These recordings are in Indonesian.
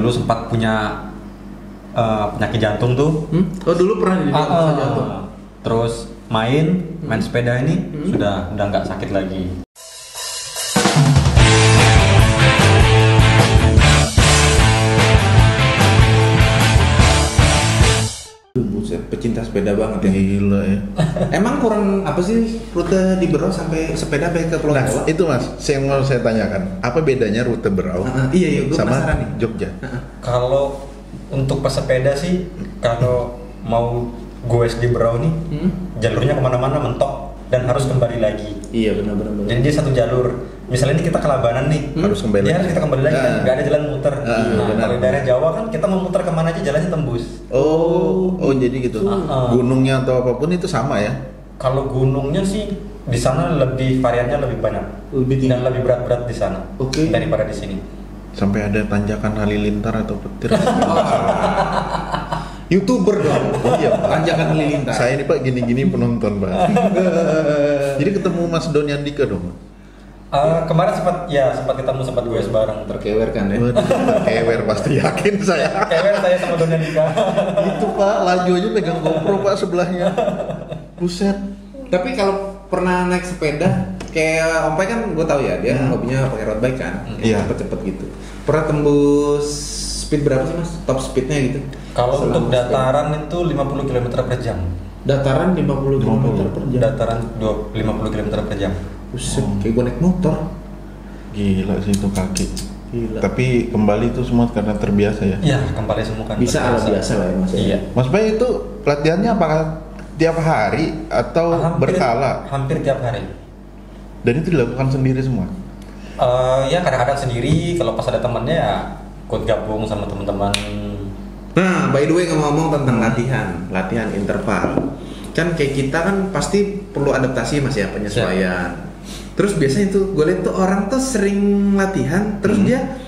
Dulu sempat punya penyakit jantung tuh. Oh dulu pernah didiagnosa jantung. Terus main sepeda ini udah nggak sakit lagi. Buset, pecinta sepeda banget ya. Gila ya. Emang kurang apa sih rute di Berau sampai sepeda sampai ke Pulau Nah, Jawa? itu Mas, yang mau saya tanyakan. Apa bedanya rute Berau Iya, gue sama penasaran nih. Jogja? Kalau untuk pesepeda sih, kalau mau goes di Berau nih, jalurnya kemana-mana mentok dan harus kembali lagi. Iya benar. Jadi dia satu jalur. Misalnya ini kita ke Labanan nih, Harus kembali dia lagi. harus kita kembali lagi, kan? Nggak ada jalan muter. benar. Kalau daerah Jawa kan kita mau muter kemana aja jalannya tembus. Oh jadi gitu. Gunungnya atau apapun itu sama ya? Kalau gunungnya sih di sana lebih variannya lebih banyak, Lebih tinggi. dan lebih berat-berat di sana Oke. daripada di sini. Sampai ada tanjakan halilintar atau petir. YouTuber dong. Iya, Pak. Tanjakan halilintar. Saya ini Pak gini-gini penonton Pak. Jadi ketemu Mas Doni Andika dong. Kemarin sempat ketemu, sempat goes bareng. Terkewer kan ya. Waduh, kewer pasti yakin saya. Kayak saya sama Dona Dika. Itu Pak, laju aja pegang GoPro Pak sebelahnya. Buset. Tapi kalau pernah naik sepeda, kayak Om Pai kan gue tahu ya, dia hobinya pakai road bike kan, Iya. cepet-cepet gitu. Pernah tembus speed berapa sih Mas? Top speednya gitu? Kalau Selama untuk sepeda. dataran itu 50 km per jam. Dataran 50 km per jam. Dataran 50 km per jam. Buset, kayak gue naik motor. Gila sih itu kaki. Gila. Tapi kembali itu semua karena terbiasa ya. Iya, kembali semua kan. Bisa ala biasa lah ya Mas. ya? Iya. Mas Bay itu latihannya apakah tiap hari atau berkala? Hampir tiap hari. Dan itu dilakukan sendiri semua? Ya kadang-kadang sendiri, kalau pas ada temannya ya ikut gabung sama teman-teman. Nah, by the way ngomong tentang latihan interval. Kan kayak kita kan pasti perlu adaptasi Mas ya, penyesuaian. Terus biasanya tuh gue lihat tuh orang tuh sering latihan, terus dia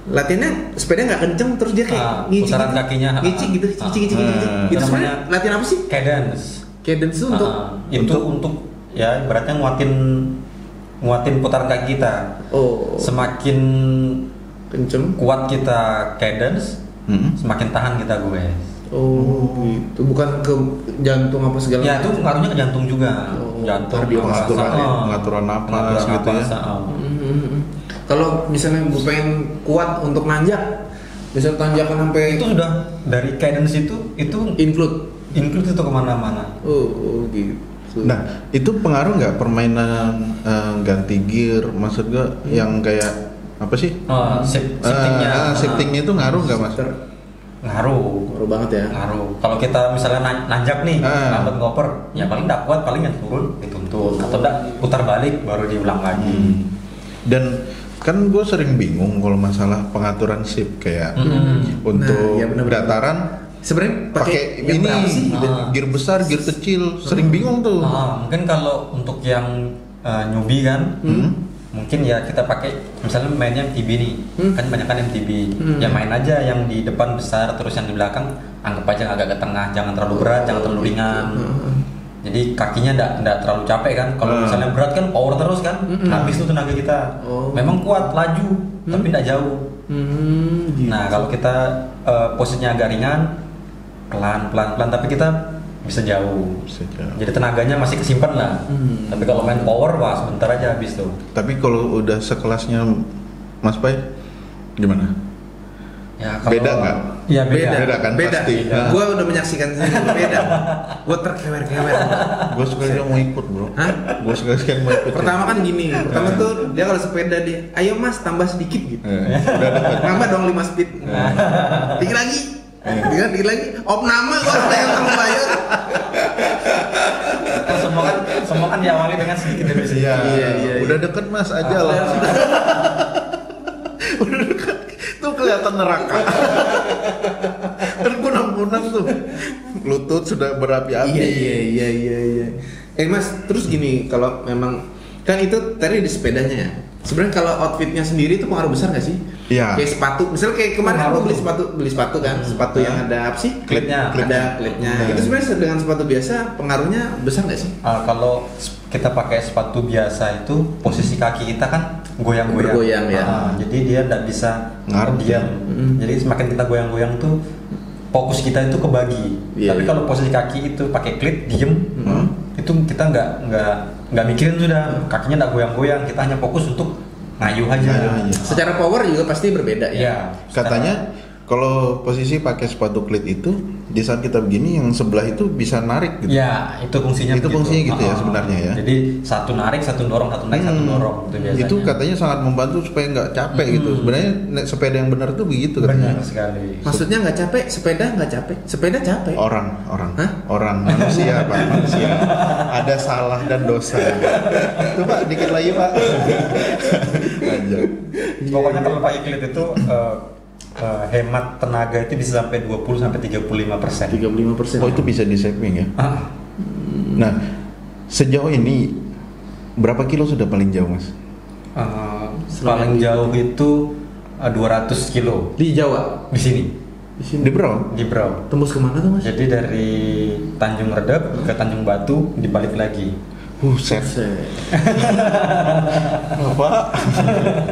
latihannya sepeda nggak kenceng, terus dia kayak ngicik putaran gitu, kakinya. ngicik gitu, ngicik. Itu Namanya sebenarnya latihan apa sih? Cadence. Cadence tuh Untuk ya ibaratnya nguatin putaran kaki kita. Oh, Semakin kenceng. kuat kita cadence, semakin tahan kita gue. Oh, gitu. Bukan ke jantung apa segala Ya itu ngaruhnya ke jantung juga. Oh, Jantung, kardio pengaturan napas gitu ya. Kalau misalnya gue pengen kuat untuk nanjak, misal tanjakan sampai Itu sudah dari cadence itu include. itu kemana-mana. Oh, gitu. Nah, itu pengaruh nggak permainan ganti gear? Maksud gue yang kayak apa sih? Shiftingnya. Shiftingnya itu ngaruh nggak Mas? Ngaruh banget ya. Ngaruh. Kalau kita misalnya nanjak nih, lambat ngoper, ya paling nggak kuat, paling yang turun dituntun, atau nggak putar balik baru diulang lagi. Dan kan gue sering bingung kalau masalah pengaturan shift kayak untuk Nah, ya bener-bener. dataran Sebenarnya pakai yang ini berapa sih? gear besar, gear kecil, sering bingung tuh. Mungkin kalau untuk yang newbie kan, mungkin ya kita pakai misalnya mainnya MTB nih, kan banyak kan MTB, ya main aja yang di depan besar, terus yang di belakang anggap aja agak ke tengah, jangan terlalu berat, jangan terlalu ringan. Jadi kakinya enggak terlalu capek kan. Kalau misalnya berat kan power terus kan, habis tuh tenaga kita. Memang kuat laju, tapi enggak jauh. Gitu. Nah kalau kita posisinya agak ringan, pelan, tapi kita bisa jauh. Jadi tenaganya masih kesimpan lah. Tapi kalau main power, wah sebentar aja habis tuh. Tapi kalau udah sekelasnya Mas Pai gimana? Ya, kalau, Beda nggak? Iya beda. Beda kan pasti. Nah. Gue udah menyaksikan sendiri beda. Gue terkewer-kewer. Gue sekali mau ikut bro. Hah? Gue sekali mau ikut. Pertama kan gini, pertama tuh dia kalau sepeda dia, ayo Mas tambah sedikit gitu. Udah dapat. Nambah dong 5 speed. Dikit lagi. Dikit lagi. Om nama gue yang bayar. Semua kan diawali dengan sedikit demi sedikit. Iya. Udah deket Mas aja lah. Udah deket. Tuh kelihatan neraka. Kan kunang-kunang tuh. Lutut sudah berapi-api. Iya. Mas, terus gini, kalau memang kan itu tadi di sepedanya ya. Sebenarnya kalau outfitnya sendiri itu pengaruh besar nggak sih? Iya. Kayak sepatu, misalnya kayak kemarin aku beli sepatu kan, sepatu yang ada apa sih? Klipnya. Ada klipnya. Itu sebenarnya dengan sepatu biasa pengaruhnya besar nggak sih? Kalau kita pakai sepatu biasa itu posisi kaki kita kan goyang-goyang. Bergoyang, ya. Jadi dia tidak bisa diam. Jadi semakin kita goyang-goyang tuh fokus kita itu kebagi. Iya, Tapi iya. kalau posisi kaki itu pakai klip diem, itu kita nggak mikirin sudah, kakinya nggak goyang-goyang, kita hanya fokus untuk ngayuh aja. Secara power juga pasti berbeda ya. Iya. Katanya kalau posisi pakai sepatu klit itu di saat kita begini yang sebelah itu bisa narik gitu. Ya, itu fungsinya. Itu fungsinya gitu ya sebenarnya ya. Jadi satu narik, satu dorong, satu naik, satu dorong itu biasanya. Itu katanya sangat membantu supaya nggak capek gitu. Sebenarnya sepeda yang benar tuh begitu katanya. Benar sekali. Maksudnya nggak capek, sepeda nggak capek, sepeda capek. Orang, Hah? orang manusia Pak, manusia. Ada salah dan dosa. Itu Pak, dikit lagi Pak. Lanjut. Pokoknya kalau pakai klit itu hemat tenaga itu bisa sampai 20 sampai 35%. 35%. Oh itu bisa di saving ya. Ah, Nah, sejauh ini berapa kilo sudah paling jauh Mas? paling jauh itu 200 kilo Di Jawa. di sini Di sini. Di Brau? di Brau. Tembus kemana tuh Mas? Jadi dari Tanjung Redep ke Tanjung Batu dibalik lagi. Set. Set. Pak.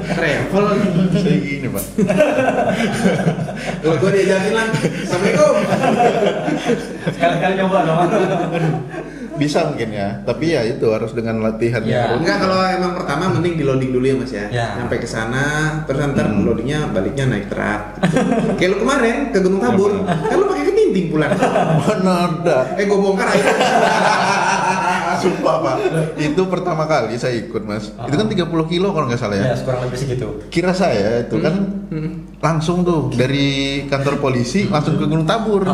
Travel. Saya gini Pak. Kalau gue diajakin lah. Assalamualaikum. Sekali-kali coba dong. Bisa mungkin ya, tapi ya itu harus dengan latihan Ya. yang rutin. Enggak, kalau emang pertama mending di loading dulu ya Mas ya. Ya. Sampai ke sana, terus ntar loadingnya baliknya naik truk. Kayak lu kemarin ke Gunung Tabur, kan lu pakai ketinting pulang. Mana ada? Gue bongkar aja. Sumpah Pak, itu pertama kali saya ikut Mas. Itu kan 30 kilo kalau nggak salah ya. Ya, kurang lebih segitu. Kira saya itu kan langsung tuh dari kantor polisi langsung ke Gunung Tabur.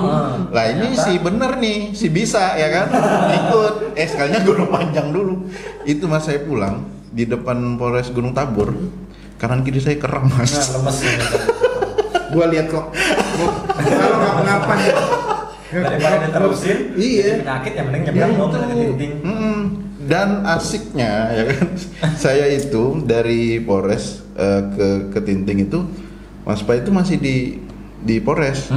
Lah ini si bener nih, si bisa ya kan ikut. Sekalinya Gunung Panjang dulu. Itu Mas saya pulang di depan Polres Gunung Tabur. Kanan kiri saya kram Mas. Nah, lemes. Gua lihat kok. Kalau ngapa-ngapain ya. Daripada diterusin, Iya. jadi penyakit yang mending nyebrang dong dari ketinting. Dan asiknya ya kan, saya itu dari Polres ke Tinting itu, Mas Pak itu masih di Polres.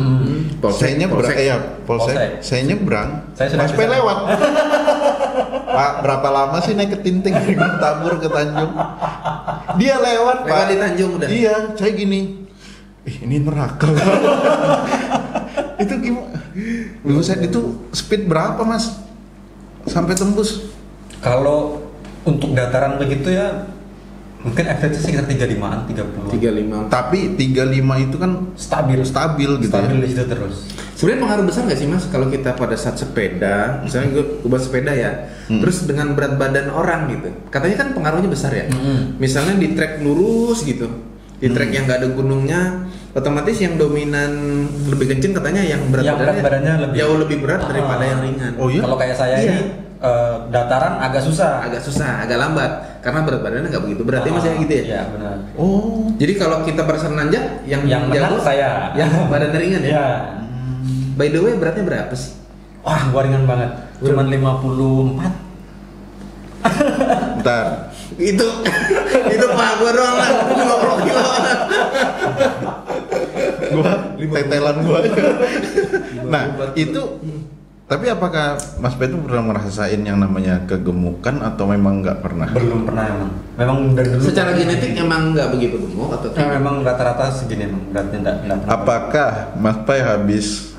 Saya nyebrang, Polsek. Saya nyebrang, Saya sudah Mas Pak bisa. lewat. Pak, berapa lama sih naik ke Tinting dari Gunung Tabur ke Tanjung? Dia lewat, Pak. Lewat di Tanjung udah. Iya, saya gini. Ini neraka. Itu gimana? Buset, itu speed berapa Mas? Sampai tembus? Kalau untuk dataran begitu ya mungkin efeknya sekitar 35-an, 30. 35. Tapi 35 itu kan Stabil gitu stabil ya. di situ terus. Sebenarnya pengaruh besar nggak sih Mas kalau kita pada saat sepeda, misalnya gue buat sepeda ya, terus dengan berat badan orang gitu, katanya kan pengaruhnya besar ya. Misalnya di trek lurus gitu, di trek yang nggak ada gunungnya, otomatis yang dominan lebih kenceng katanya yang berat Yang berat badannya lebih- jauh lebih berat daripada yang ringan. Oh iya? Kalau kayak saya Iya. ini dataran agak susah. Agak susah, agak lambat karena berat badannya nggak begitu berat ya Mas ya gitu ya. Iya benar. Oh, Jadi kalau kita pada saat nanjak yang menang jago saya. yang badan ringan ya. Iya. By the way beratnya berapa sih? Wah, gua ringan banget. Cuman 54. bentar. itu Pak gua doang lah 50 kilo. Gua tetelan gua aja. Nah, itu tapi apakah Mas Pak itu pernah merasain yang namanya kegemukan atau memang nggak pernah? Belum pernah emang. Memang dari dulu. Secara genetik emang nggak begitu gemuk atau memang rata-rata segini emang beratnya enggak pernah. Apakah Mas Pak habis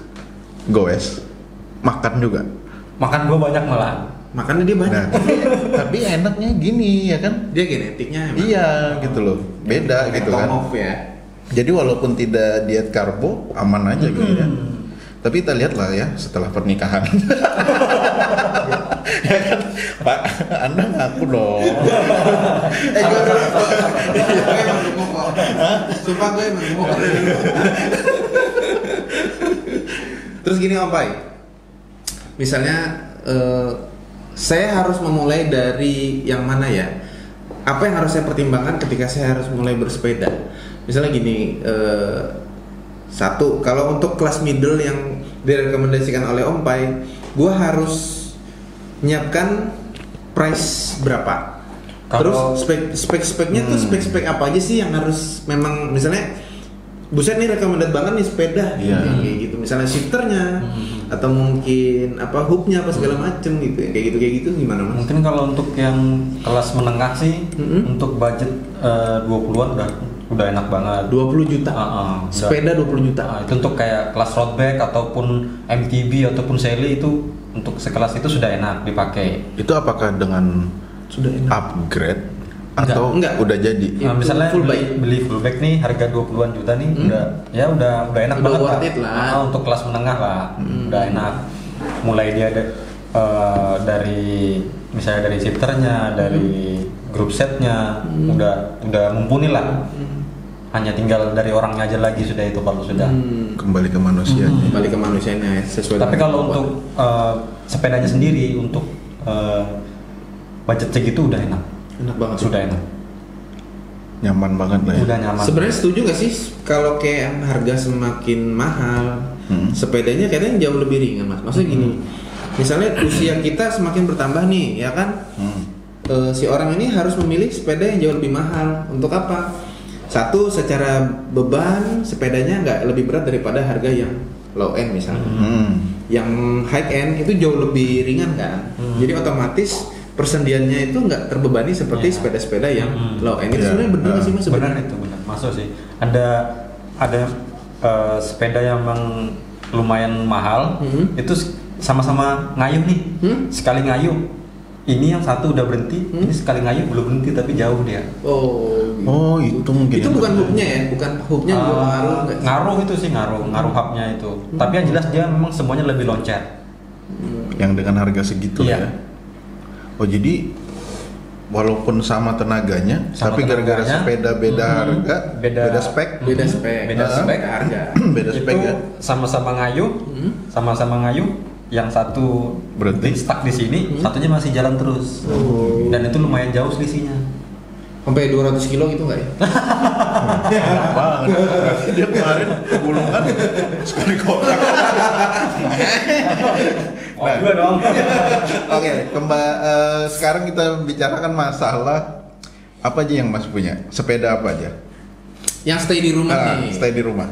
goes makan juga? Makan gua banyak malah. Makanya dia banyak. Nah, tapi enaknya gini ya kan? Dia genetiknya emang. Iya gitu loh, beda gitu kan. Off ya. Jadi walaupun tidak diet karbo, aman aja gitu ya. Tapi kita lihat lah ya setelah pernikahan. Ya kan, Pak, Anda ngaku dong. Gue emang gemuk kok. Sumpah gue emang gemuk. Terus gini Om Pai, misalnya saya harus memulai dari yang mana ya? Apa yang harus saya pertimbangkan ketika saya harus mulai bersepeda? Misalnya gini, satu, kalau untuk kelas middle yang direkomendasikan oleh Om Pai, gue harus menyiapkan price berapa? Terus Kalau spek-speknya tuh spek apa aja sih yang harus memang misalnya buset nih recommended banget nih sepeda kayak gitu. Misalnya shifternya atau mungkin apa hooknya apa segala macem gitu ya. Kayak gitu gimana Mas? mungkin kalau untuk yang kelas menengah sih untuk budget 20-an udah enak banget. 20 juta. Sepeda 20 juta. Itu untuk kayak kelas road bike ataupun MTB ataupun Sally itu untuk sekelas itu sudah enak dipakai. Itu apakah dengan Sudah enak. upgrade atau Enggak. udah jadi? Itu Misalnya full beli full bike nih harga 20-an juta nih udah enak Udah banget worth it lah. Untuk kelas menengah lah udah enak. Mulai dia ada dari misalnya dari shifternya, dari group setnya udah mumpuni lah. Hanya tinggal dari orangnya aja lagi sudah itu kalau sudah. Kembali ke manusianya. Kembali ke manusianya ya, sesuai. Tapi dengan kalau kemampuan. untuk sepedanya sendiri untuk budget segitu udah enak. enak banget. Sudah enak. Nyaman banget lah ya. Udah nyaman. Sebenarnya setuju gak sih kalau kayak harga semakin mahal, sepedanya kadang jauh lebih ringan Mas. Maksudnya gini, misalnya usia kita semakin bertambah nih, ya kan? Si orang ini harus memilih sepeda yang jauh lebih mahal. Untuk apa? Satu, secara beban sepedanya nggak lebih berat daripada harga yang low end misalnya. Yang high end itu jauh lebih ringan kan. Jadi otomatis persendiannya itu nggak terbebani seperti sepeda-sepeda yang low end. Itu sebenarnya benar nggak sih Mas? Benar itu benar. Masuk sih. Ada sepeda yang memang lumayan mahal. Itu sama-sama ngayuh nih. Sekali ngayuh. Ini yang satu udah berhenti, ini sekali ngayuh belum berhenti tapi jauh dia. Oh, itu mungkin. Itu bukan hooknya ya, bukan hooknya juga ngaruh nggak? Ngaruh itu sih ngaruh hubnya itu. Tapi yang jelas dia memang semuanya lebih loncat. Yang dengan harga segitu Iya. ya. Oh, jadi walaupun sama tenaganya, tapi gara-gara sepeda beda harga, beda spek, Beda spek, Beda spek. harga. beda spek Itu ya. sama-sama ngayuh, yang satu Berhenti. stuck di sini, satunya masih jalan terus. Dan itu lumayan jauh selisihnya. Sampai 200 kilo gitu nggak ya? Banget. Berarti dia kemarin gulungan sekali kotak. Oh, gue dong. Oke, sekarang kita bicarakan masalah apa aja yang Mas punya? Sepeda apa aja? Yang stay di rumah nih. Stay di rumah.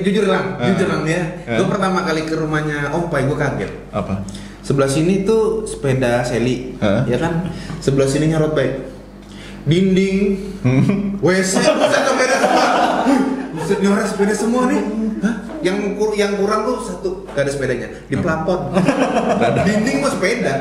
Jujur lang ya. Gue pertama kali ke rumahnya Om Pai, gue kaget. Apa? Sebelah sini tuh sepeda Sally, ya kan? Sebelah sininya road bike. Dinding, WC, buset sepeda semua. Buset nih orang sepeda semua nih. Hah? Yang kurang tuh satu, gak ada sepedanya. Di plafon. Dinding mah sepeda.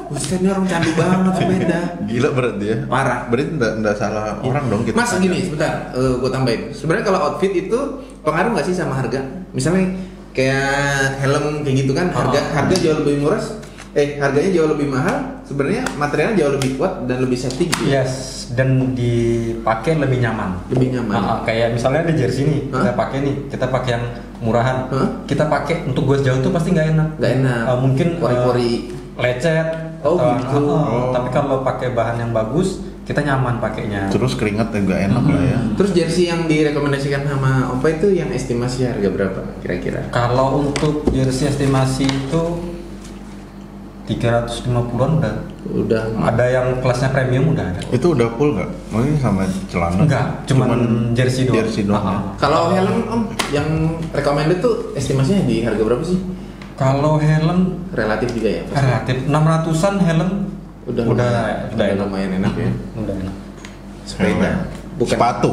Buset nih orang candu banget sepeda. Gila berarti ya. Parah. Berarti enggak salah orang dong kita. Mas gini, sebentar, gue tambahin. Sebenarnya kalau outfit itu pengaruh nggak sih sama harga? Misalnya kayak helm kayak gitu kan, harga jauh lebih murah, harganya jauh lebih mahal. Sebenarnya materialnya jauh lebih kuat dan lebih safety gitu. Yes, dan dipakai lebih nyaman. Lebih nyaman. Kayak misalnya ada jersey nih, kita pakai yang murahan. Kita pakai untuk gue jauh tuh pasti nggak enak. Nggak enak. Mungkin pori-pori, lecet. gitu. Tapi kalau pakai bahan yang bagus, kita nyaman pakainya. Terus keringat juga enak lah ya. Terus jersey yang direkomendasikan sama Om Pai itu yang estimasi harga berapa kira-kira? Kalau untuk jersey estimasi itu 350-an Udah. Ada yang kelasnya premium udah ada. Itu udah full nggak? Mungkin sama celana? Enggak, cuman jersey doang. Jersey doang. Ya? Kalau helm Om, yang recommended tuh estimasinya di harga berapa sih? Kalau helm Relatif juga ya? Pasti. relatif 600-an helm Udah lumayan enak ya. Udah enak. Sepeda. Bukan. Sepatu.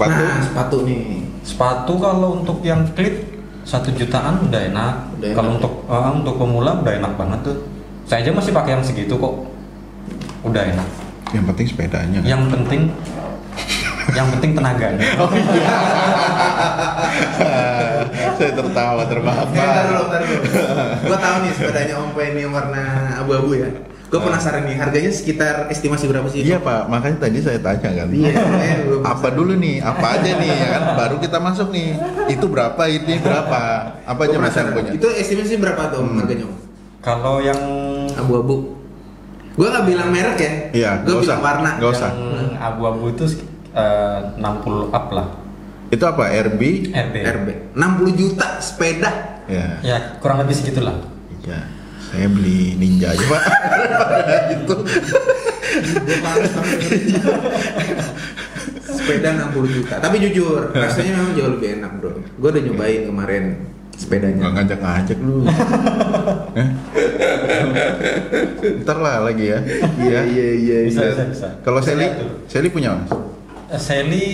Nah, sepatu nih. Sepatu kalau untuk yang klip 1 jutaan udah enak. Udah Kalau enak. untuk pemula udah enak banget tuh. Saya aja masih pakai yang segitu kok. Udah enak. Yang penting sepedanya. Yang penting tenaganya. Oh iya. Saya tertawa terbahak. Ntar dulu. Gua tahu nih sepedanya Om Pai ini yang warna abu-abu ya. Gue penasaran nih, harganya sekitar estimasi berapa sih? Iya Pak, makanya tadi saya tanya kan. Iya. Apa dulu nih? Apa aja nih ya kan? Baru kita masuk nih. Itu berapa? Ini berapa? Apa aja Mas yang punya? Itu estimasi berapa tuh harganya? Kalau yang Abu-abu. Gue nggak bilang merek ya. Iya, Gue nggak usah. bilang warna. Nggak usah. yang abu-abu itu 60 up lah. Itu apa? RB? RB. 60 juta sepeda. Ya. Ya kurang lebih segitulah. Iya. Saya beli Ninja aja Pak. Gitu. Gue males banget dengerin. Sepeda 60 juta. Tapi jujur, rasanya memang jauh lebih enak, bro. Gue udah nyobain kemarin sepedanya. Nggak ngajak-ngajak lu. Ntar lah lagi ya. Iya. Bisa. Kalau Sally punya mas? Sally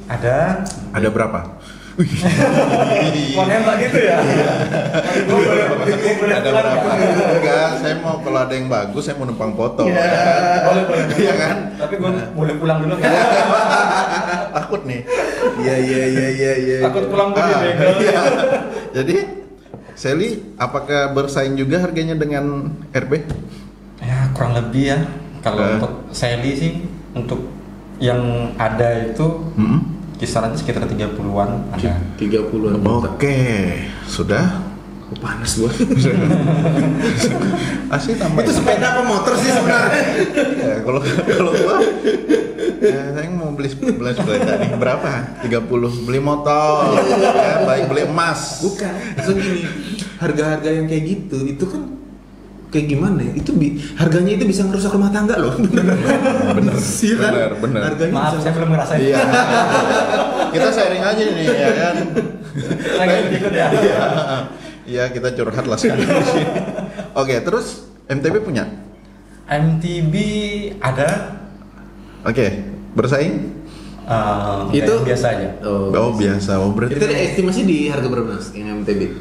ada. Ada berapa? Mau nembak gitu ya? Ada berapa? Enggak, saya mau kalau ada yang bagus saya mau numpang foto. Boleh. Iya kan? Tapi gue boleh pulang dulu nggak? Takut nih. Iya. Takut pulang gue Iya. Jadi Sally apakah bersaing juga harganya dengan RB? Ya kurang lebih ya. Kalau untuk Sally sih, untuk yang ada itu kisarannya sekitar 30-an ada. 30-an juta. Oke, sudah. Panas gua. Asli tambah. Itu sepeda apa motor sih sebenarnya? Ya, kalau gua saya mau beli sepeda nih berapa? 30. Beli motor. Ya, baik beli emas. Bukan. So gini, harga-harga yang kayak gitu itu kan kayak gimana ya? Itu harganya itu bisa ngerusak rumah tangga loh. Bener. Iya kan? Bener. Harganya Maaf, bisa- saya belum ngerasain. Iya. Kita sharing aja nih ya kan. Saya ikut ya. Iya, kita curhat lah sekarang di sini. Oke, terus MTB punya? MTB ada. Oke, bersaing? Itu biasa aja. Oh, biasa. Oh, berarti Itu estimasi di harga berapa Mas yang MTB?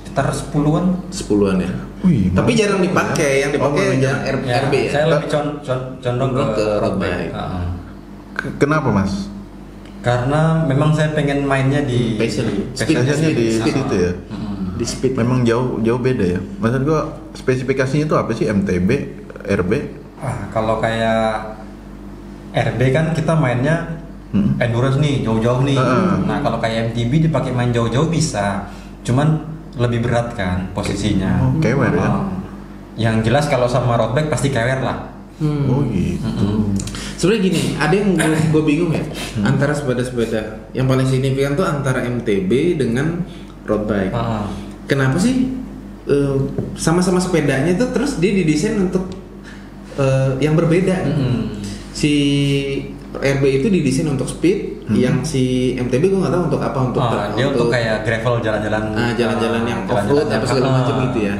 Sekitar 10-an. 10-an ya. Wih, Tapi jarang dipakai, yang dipakai Oh, yang RB ya. Saya lebih condong Ke road bike. bike. kenapa, Mas? Karena memang saya pengen mainnya di Passion. Passionnya di situ ya. Di speed. Memang jauh beda ya. Maksud gua spesifikasinya itu apa sih MTB, RB? Kalau kayak RB kan kita mainnya endurance nih, jauh-jauh nih. Nah, kalau kayak MTB dipakai main jauh-jauh bisa. Cuman lebih berat kan posisinya. Oh, kewer ya. Yang jelas kalau sama road bike pasti kewer lah. Oh gitu. Sebenarnya gini, ada yang gue bingung ya antara sepeda-sepeda. Yang paling signifikan tuh antara MTB dengan road bike. Kenapa sih sama-sama sepedanya tuh terus dia didesain untuk yang berbeda? Si RB itu didesain untuk speed, yang si MTB gue nggak tahu untuk apa, Dia untuk kayak gravel jalan-jalan. jalan-jalan yang off-road apa segala macam gitu ya.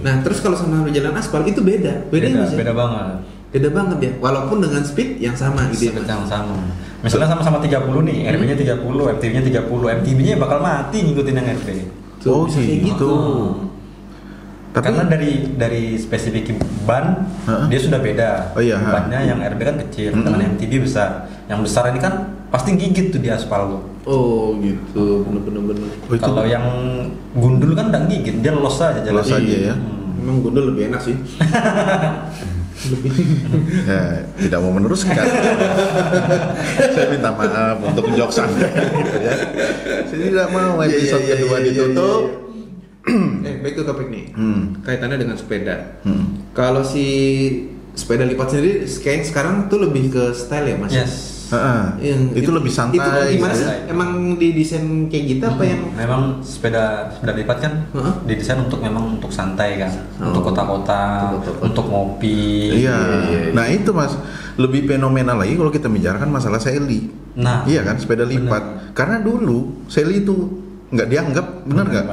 Nah terus kalau sama jalan aspal itu beda nggak sih? Beda banget. Beda banget ya, walaupun dengan speed yang sama gitu ya. Speed yang sama. Misalnya sama-sama 30 nih, RB-nya 30, MTB-nya 30, MTB-nya bakal mati ngikutin yang RB. Tuh, bisa kayak gitu. Tapi Karena dari spesifik ban dia sudah beda. Oh iya, Bannya yang RB kan kecil, dengan MTB besar. Yang besar ini kan pasti gigit tuh di aspal tuh. Oh gitu, bener. oh, itu Kalau yang gundul kan nggak gigit, dia los aja jalan. Los aja ya. Memang gundul lebih enak sih. ya, tidak mau meneruskan. Saya minta maaf untuk jokes Anda gitu ya. Saya tidak mau episode kedua ditutup. Baik ke topik nih. Kaitannya dengan sepeda. Kalau si sepeda lipat sendiri kayak sekarang tuh lebih ke style ya Mas? Yes. Itu lebih santai. Itu gimana sih? santai. Emang didesain kayak gitu apa yang? Memang sepeda lipat kan didesain untuk memang untuk santai kan, untuk kota-kota, untuk ngopi. Iya. Nah itu Mas, lebih fenomenal lagi kalau kita bicarakan masalah Sally. Nah, Iya kan, sepeda lipat. Karena dulu Sally itu nggak dianggap, benar nggak?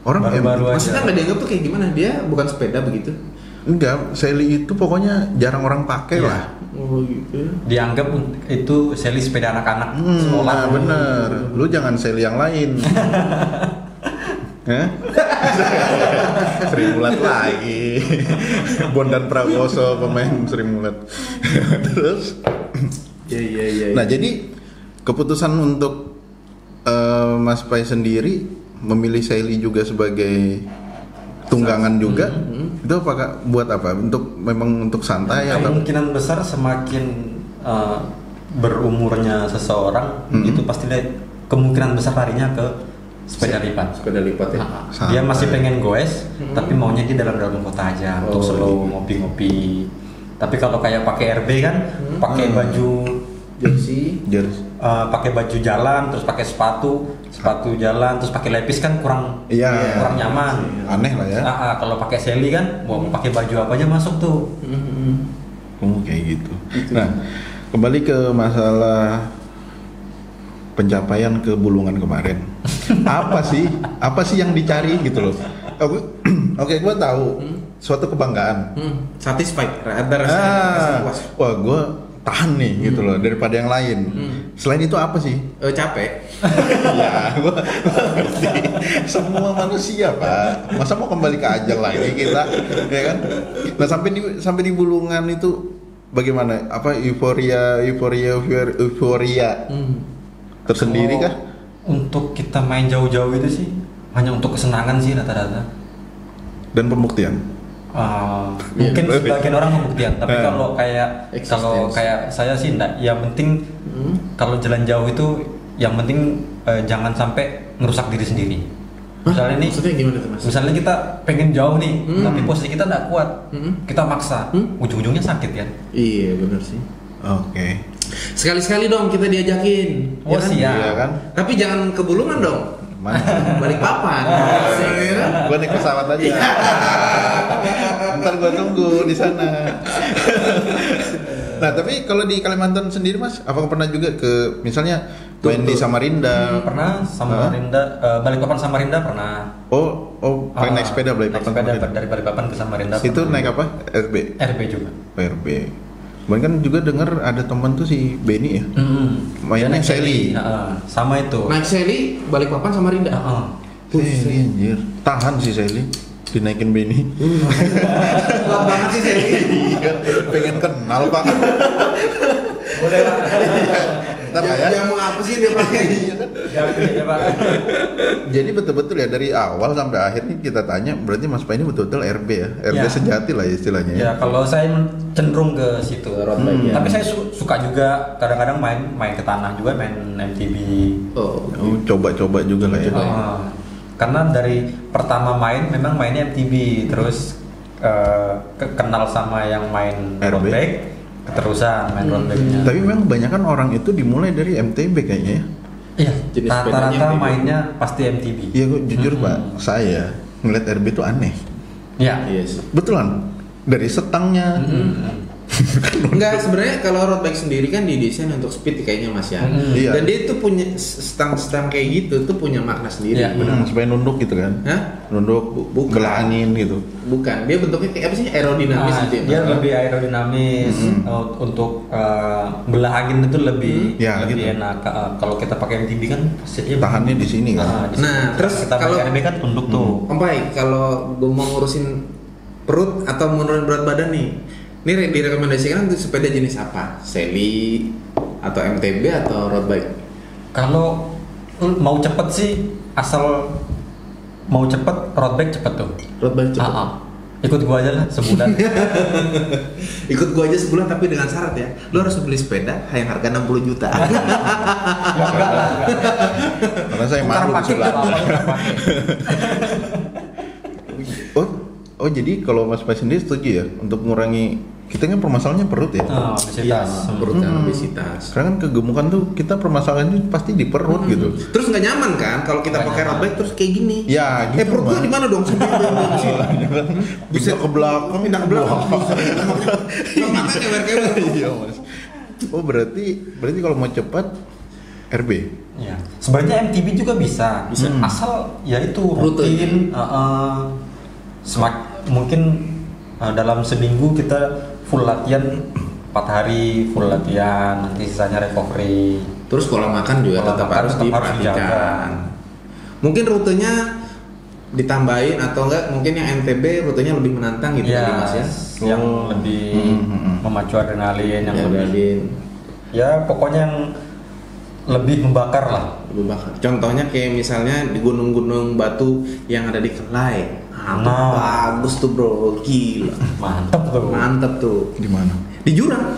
Orang Baru-baru aja. Maksudnya nggak dianggap tuh kayak gimana? Dia bukan sepeda begitu? enggak, Sally itu pokoknya jarang orang pakai Iya. lah. Oh gitu. Dianggap itu Sally sepeda anak-anak sekolah. Nah bener, lu jangan Sally yang lain. Hah? Sri Mulat lagi. Bondan Prakoso pemain Sri Mulat. Terus Iya. nah jadi keputusan untuk Mas Pai sendiri memilih Sally juga sebagai tunggangan juga itu apakah buat apa? Untuk memang untuk santai atau? Kemungkinan besar semakin berumurnya seseorang itu pasti kemungkinan besar larinya ke sepeda lipat. Sepeda lipat ya. Dia masih pengen goes, tapi maunya di dalam kota aja untuk slow ngopi-ngopi. Tapi kalau kayak pakai RB kan, pakai baju Jersey. pakai baju jalan, terus pakai sepatu jalan, terus pakai lepis kan kurang nyaman. Aneh lah ya. Kalau pakai Sally kan, mau pakai baju apa aja masuk tuh. Kayak gitu. Nah, kembali ke masalah pencapaian ke Bulungan kemarin. Apa sih yang dicari gitu loh? Oke, gue tahu suatu kebanggaan. Satisfied, ada rasa puas. Wah, gue tahan nih gitu loh daripada yang lain. Selain itu apa sih? Capek. Ya, gue ngerti. Semua manusia Pak. Masa mau kembali ke ajal lagi kita, ya kan? Nah sampai di Bulungan itu bagaimana? Apa euforia tersendiri kah? Untuk kita main jauh-jauh itu sih hanya untuk kesenangan sih rata-rata. Dan pembuktian. Mungkin sebagian orang pembuktian, tapi kalau kayak saya sih enggak. Yang penting kalau jalan jauh itu yang penting jangan sampai ngerusak diri sendiri. Misalnya nih, maksudnya gimana tuh Mas? Misalnya kita pengen jauh nih, tapi posisi kita enggak kuat, kita maksa, ujung-ujungnya sakit kan? Iya benar sih. Oke. Sekali-sekali dong kita diajakin. Oh siap. Iya kan? Tapi jangan ke Bulungan dong. Mana? Balik papan. Gue naik pesawat aja. Ntar gue tunggu di sana. Nah, tapi kalau di Kalimantan sendiri Mas, apakah pernah juga ke misalnya main di Samarinda? Pernah Samarinda, Balikpapan Samarinda pernah. Pengen naik sepeda Balikpapan. Naik sepeda dari Balikpapan ke Samarinda. Itu pernah. naik apa? RB. RB juga. RB. Kemarin kan juga dengar ada teman tuh si Benny ya. Mainnya Naik Sally. Sama itu. Naik Sally Balikpapan Samarinda. Sally anjir. Tahan si Sally. Dinaikin Benny. Kuat banget sih Sally. Iya, pengen kenal Pak. Boleh Pak. Ntar lah ya. Dia mau apa sih dia pakai? Ya, Pak. Jadi betul-betul ya dari awal sampai akhir nih kita tanya, berarti Mas Pak ini betul-betul RB ya, RB Ya. sejati lah istilahnya. Ya kalau saya cenderung ke situ road bike. Tapi saya suka juga kadang-kadang main ke tanah juga, main MTB. Oh, coba-coba juga lah ya. Karena dari pertama memang mainnya MTB, terus kenal sama yang main RB. road bike, keterusan main road bike-nya. Tapi memang kebanyakan orang itu dimulai dari MTB kayaknya ya. Iya, Jenis sepedanya rata-rata MTB. mainnya pasti MTB. Iya, gue jujur Pak, saya ngeliat RB itu aneh. Ya. Iya sih. Betulan dari setangnya. Enggak, sebenarnya kalau road bike sendiri kan didesain untuk speed kayaknya Mas ya. Iya. Dan dia itu punya stang-stang kayak gitu tuh punya makna sendiri. Iya. Benar, supaya nunduk gitu kan. Hah? Nunduk, Bukan. belah angin gitu. Bukan, dia bentuknya kayak apa sih? Aerodinamis gitu ya. Dia lebih aerodinamis untuk belah angin itu lebih Ya, gitu. enak. Kalau kita pakai MTB kan pastinya Tahannya di sini kan. di sini. Nah, terus kita kalau- pakai RB kan tunduk tuh. Om Pai, kalau gue mau ngurusin perut atau menurun berat badan nih, ini direkomendasikan untuk sepeda jenis apa? Sally atau MTB atau road bike? Kalau mau cepet sih, asal mau cepet road bike cepet tuh. Road bike cepet. Ikut gua aja lah sebulan. Ikut gua aja sebulan tapi dengan syarat ya, lo harus beli sepeda yang harga 60 juta. Karena saya Tukar malu pakai sebelah. nggak apa-apa, tukar pakai. Oh jadi kalau Mas Pai sendiri setuju ya untuk mengurangi, kita kan permasalahannya perut ya. Obesitas. Perut kan obesitas. Karena kan kegemukan tuh kita permasalahannya pasti di perut gitu. Terus nggak nyaman kan kalau kita Nggak pakai road nyaman. bike terus kayak gini. Ya gitu. Perut gua di mana dong? Bisa ke belakang, pindah ke belakang. Mata kewer-kewer. Iya Mas. Oh berarti kalau mau cepat RB. Ya. Sebenarnya MTB juga bisa. Asal ya itu Rute. rutin. Mungkin dalam seminggu kita full latihan 4 hari full latihan, nanti sisanya recovery. Terus pola makan juga Pola tetap makan harus tetap harus dijaga. diperhatikan. Mungkin rutenya ditambahin atau enggak mungkin yang MTB rutenya lebih menantang gitu kali Mas ya. Yang lebih memacu adrenalin, yang Ya, lebih adrenalin. ya pokoknya yang lebih membakar lah. Lebih bakar. Contohnya kayak misalnya di gunung-gunung batu yang ada di Kelai. Nah. Bagus tuh bro, gila. Mantap tuh. Mantep tuh. Di mana? Di jurang.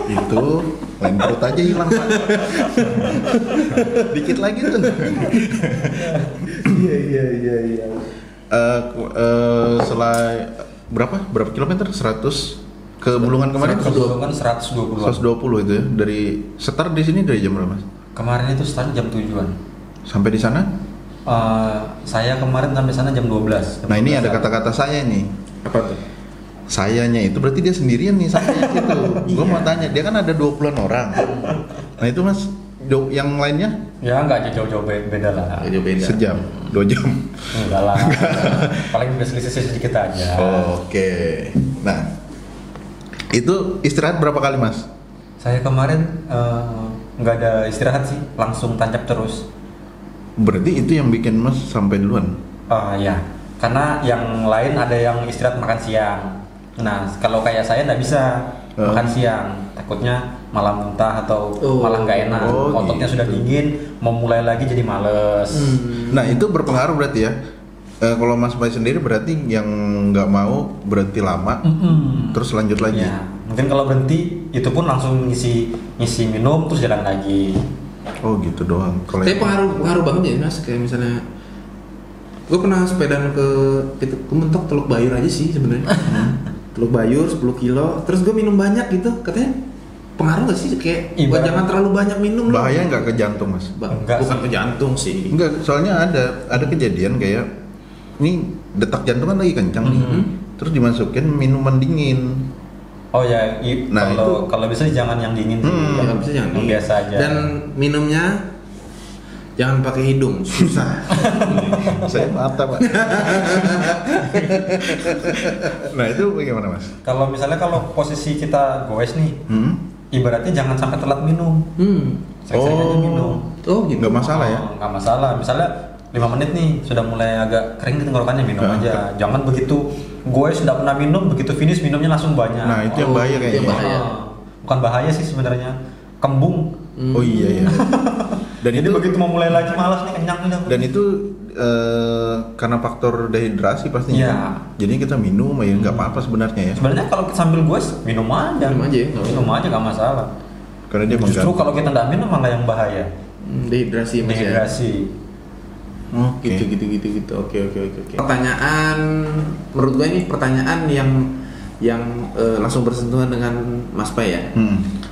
Itu lain perut aja hilang Pak. Dikit lagi tuh. Iya. Selain berapa kilometer? 100 ke Bulungan kemarin? 120. 120 itu ya. Dari start di sini dari jam berapa Mas? Kemarin itu start jam 7-an. Sampai di sana? Saya kemarin sampai sana jam 12. Nah ini ada kata-kata saya nih. Apa tuh? sayanya itu berarti dia sendirian nih sayanya itu. Gue mau tanya, dia kan ada 20-an orang. Nah itu mas, yang lainnya? Ya nggak jauh-jauh beda lah. Jauh beda. Sejam, 2 jam. Enggak lah. Paling udah selisih sedikit aja. Oke. Nah, itu istirahat berapa kali mas? Saya kemarin nggak ada istirahat sih, langsung tancap terus. Berarti itu yang bikin mas sampai duluan? Ya, karena yang lain ada yang istirahat makan siang. Nah, kalau kayak saya nggak bisa makan siang, takutnya malah muntah atau malah nggak enak. Ototnya gitu. sudah dingin, mau mulai lagi jadi males. Nah itu berpengaruh berarti ya. Kalau Mas Pai sendiri berarti yang nggak mau berhenti lama, terus lanjut lagi. Ya, mungkin kalau berhenti itu pun langsung ngisi minum terus jalan lagi. Oh gitu doang. Kalau Tapi pengaruh banget ya mas, kayak misalnya gue pernah sepedaan ke mentok Teluk Bayur aja sih sebenarnya. Teluk Bayur 10 kilo, terus gue minum banyak gitu, katanya pengaruh gak sih kayak buat jangan terlalu banyak minum. Bahaya nggak ke jantung mas? Enggak Bukan sih. ke jantung sih. Enggak, soalnya ada kejadian kayak ini detak jantung kan lagi kencang nih, terus dimasukin minuman dingin. Oh ya, Nah, kalau bisa jangan yang dingin sih. Kalau bisa jangan Yang dingin. biasa aja. Dan minumnya jangan pakai hidung, susah. Saya mata pak. Nah itu bagaimana mas? Kalau misalnya kalau posisi kita goes nih, ibaratnya jangan sampai telat minum. Sering-sering aja minum. Oh gitu. Nggak masalah ya? Nggak masalah. Misalnya 5 menit nih sudah mulai agak kering di tenggorokannya, minum aja. Jangan begitu goes sudah pernah minum, begitu finish minumnya langsung banyak. Nah itu yang bahaya kayaknya. itu bahaya. Bukan bahaya sih sebenarnya, kembung. Oh iya ya. Dan Jadi itu begitu mau mulai lagi malas nih, kenyang nih. dan itu karena faktor dehidrasi pastinya. Iya. Jadi kita minum ya nggak apa-apa sebenarnya ya. Sebenarnya kalau sambil goes minum aja. Minum aja, nggak Minum aja nggak masalah. Karena dia Justru mengganggu. kalau kita nggak minum malah yang bahaya. Dehidrasi mas ya. Dehidrasi. Oke. Gitu. Oke. Pertanyaan menurut gue ini pertanyaan yang langsung bersentuhan dengan Mas Pai ya.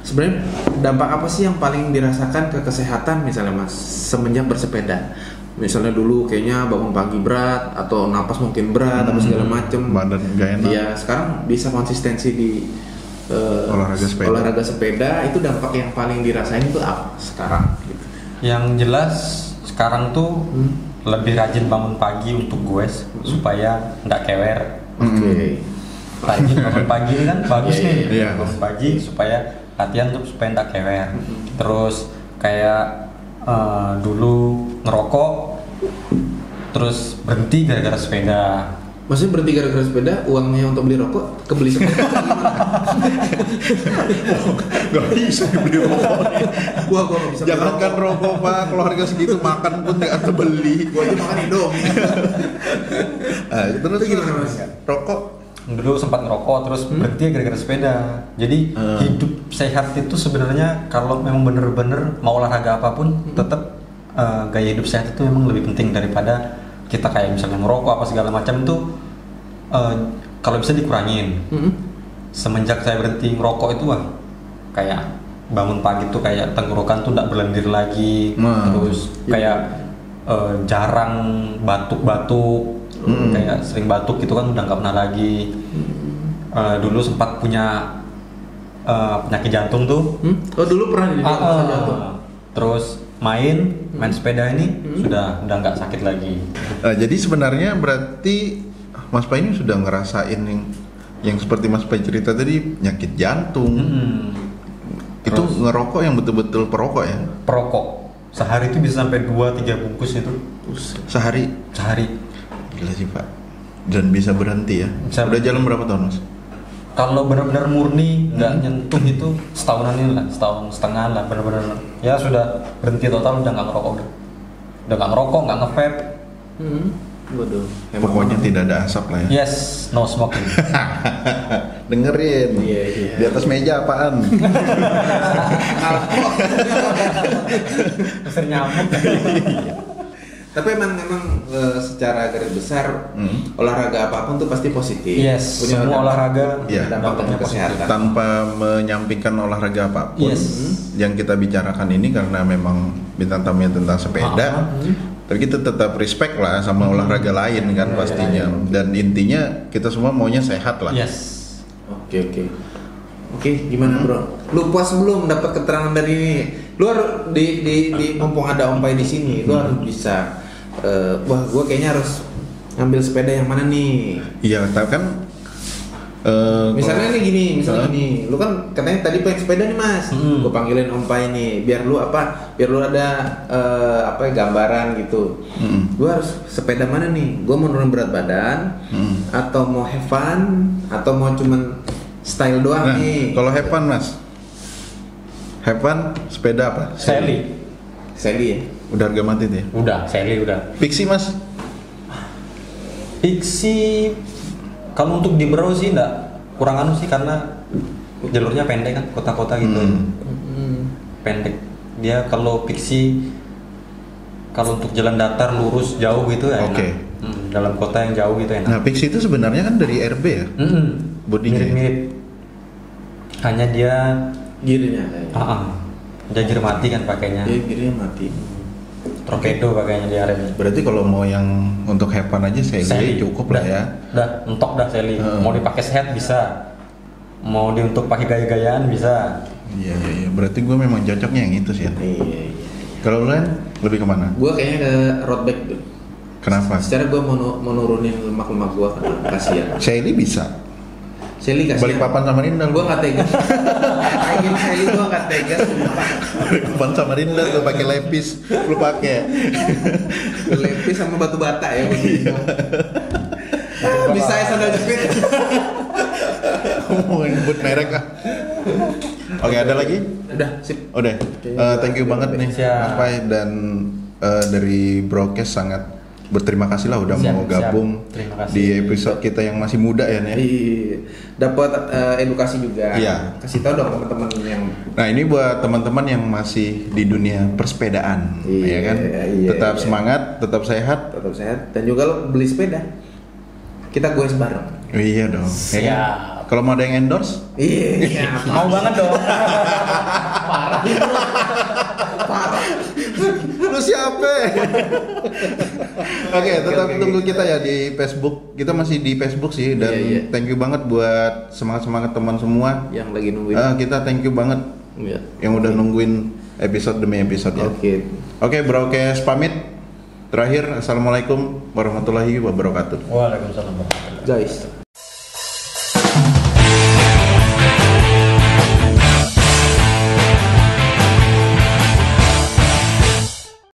Sebenarnya dampak apa sih yang paling dirasakan ke kesehatan misalnya Mas semenjak bersepeda? Misalnya dulu kayaknya bangun pagi berat atau napas mungkin berat atau segala macem. Badan nggak enak. Iya, sekarang bisa konsistensi di olahraga sepeda itu dampak yang paling dirasain itu apa sekarang gitu. Yang jelas sekarang tuh lebih rajin bangun pagi untuk goes supaya nggak kewer. Oke. Rajin bangun pagi ini kan bagus nih. Iya. Bangun pagi supaya latihan tuh supaya nggak kewer. Terus kayak dulu ngerokok, terus berhenti gara-gara sepeda. Maksudnya berhenti gara-gara sepeda, uangnya untuk beli rokok kebeli sepeda. Gak bisa beli rokok. Gua nggak bisa. Jangankan rokok pak, kalau harga segitu makan pun nggak terbeli. Gua aja makan Indomie. Terus Itu gimana mas? Rokok. Dulu sempat ngerokok terus berhenti gara-gara sepeda. Jadi hidup sehat itu sebenarnya kalau memang bener-bener mau olahraga apapun tetap gaya hidup sehat itu memang lebih penting daripada kita kayak misalnya ngerokok apa segala macam itu kalau bisa dikurangin. Semenjak saya berhenti ngerokok itu kayak bangun pagi tuh kayak tenggorokan tuh tidak berlendir lagi, terus kayak jarang batuk-batuk, kayak sering batuk gitu kan udah nggak pernah lagi. Dulu sempat punya penyakit jantung tuh. Oh dulu pernah di jantung. Terus main sepeda ini sudah nggak sakit lagi. Jadi sebenarnya berarti Mas Pai ini sudah ngerasain yang seperti Mas Pai cerita tadi penyakit jantung. Itu Terus, ngerokok yang betul-betul perokok ya? perokok sehari itu bisa sampai 2-3 bungkus itu Sehari? Gila sih Pak. Dan bisa berhenti ya? Bisa Udah jalan berapa tahun Mas? Kalau benar-benar murni nggak nyentuh itu setahunan ini lah, setahun setengah lah, benar-benar ya sudah berhenti total, udah nggak ngerokok, udah nggak ngerokok, nggak nge-vape. Waduh. Pokoknya tidak ada asap lah ya. Yes, no smoking. Dengerin. Iya. Di atas meja apaan? Besar nyamuk. Tapi memang secara garis besar olahraga apapun tuh pasti positif. Yes, Punya semua dampak- olahraga punya dampak dampaknya untuk kesehatan. Tanpa menyampingkan olahraga apapun, Yes. yang kita bicarakan ini karena memang bintang tamunya tentang sepeda, tapi kita tetap respect lah sama olahraga lain kan pastinya. Dan intinya kita semua maunya sehat lah. Yes. Oke, gimana bro? Lu puas belum dapat keterangan dari ini? Lu harus di mumpung ada Om Pai di sini, lu harus bisa. Wah, gue kayaknya harus ngambil sepeda yang mana nih? Iya, tahu kan? Misalnya gini, lu kan katanya tadi pengen sepeda nih mas, gue panggilin Om Pai nih, biar lu ada gambaran gitu. Gue harus sepeda mana nih? Gue mau turun berat badan, atau mau have fun, atau mau cuman style doang nih? Kalau have fun mas, have fun sepeda apa? Sally ya? Udah harga mati tuh ya? Udah, Sally udah. Pixie mas? Pixie kalau untuk di Brau sih kurang anu sih karena jalurnya pendek kan, kota-kota gitu. Pendek. Dia kalau Pixie kalau untuk jalan datar lurus jauh gitu ya enak. Dalam kota yang jauh gitu enak. Nah, Pixie itu sebenarnya kan dari RB ya? Bodinya mirip-mirip. Hanya dia Gearnya dia gear mati kan pakainya. Dia gearnya mati. Torpedo pakainya dia remnya. Berarti kalau mau yang untuk have fun aja Sally cukup lah ya. Udah, mentok dah Sally. Mau dipakai sehat bisa. Mau untuk pakai gaya-gayaan bisa. Iya. Berarti gue memang cocoknya yang itu sih ya. Iya. Kalau lu lebih kemana? Gue kayaknya ke road bike tuh. Kenapa? Secara gue mau nurunin lemak-lemak gue kan kasihan. Sally bisa. Sally kasihan. Balikpapan sama Rindal. Gue nggak tega. Ayo Sally gue nggak tega. Balikpapan sama Rindal tuh pakai lepis, lu pakai. Lepis sama batu bata ya. Bisa ya sandal jepit. Mau nyebut merek ah. Oke, ada lagi? Udah, sip. Udah. Thank you banget nih Mas Pai dan dari Broadcast sangat berterima kasih lah udah mau gabung di episode kita yang masih muda ya nih. Iya. Dapat edukasi juga. Iya. Kasih tahu dong teman-teman yang. Nah, ini buat teman-teman yang masih di dunia persepedaan, ya kan? Tetap semangat, tetap sehat, dan juga lo beli sepeda. Kita goes bareng. Iya dong. Ya kan? Kalau mau ada yang endorse? Iya. Mau banget dong. Parah. Lu siapa? Oke, tetap tunggu kita ya di Facebook. Kita masih di Facebook sih dan thank you banget buat semangat teman semua yang lagi nungguin. Kita thank you banget yang udah nungguin episode demi episode ya. Oke, Broadcast pamit. Terakhir, assalamualaikum warahmatullahi wabarakatuh. Waalaikumsalam warahmatullahi wabarakatuh. Guys.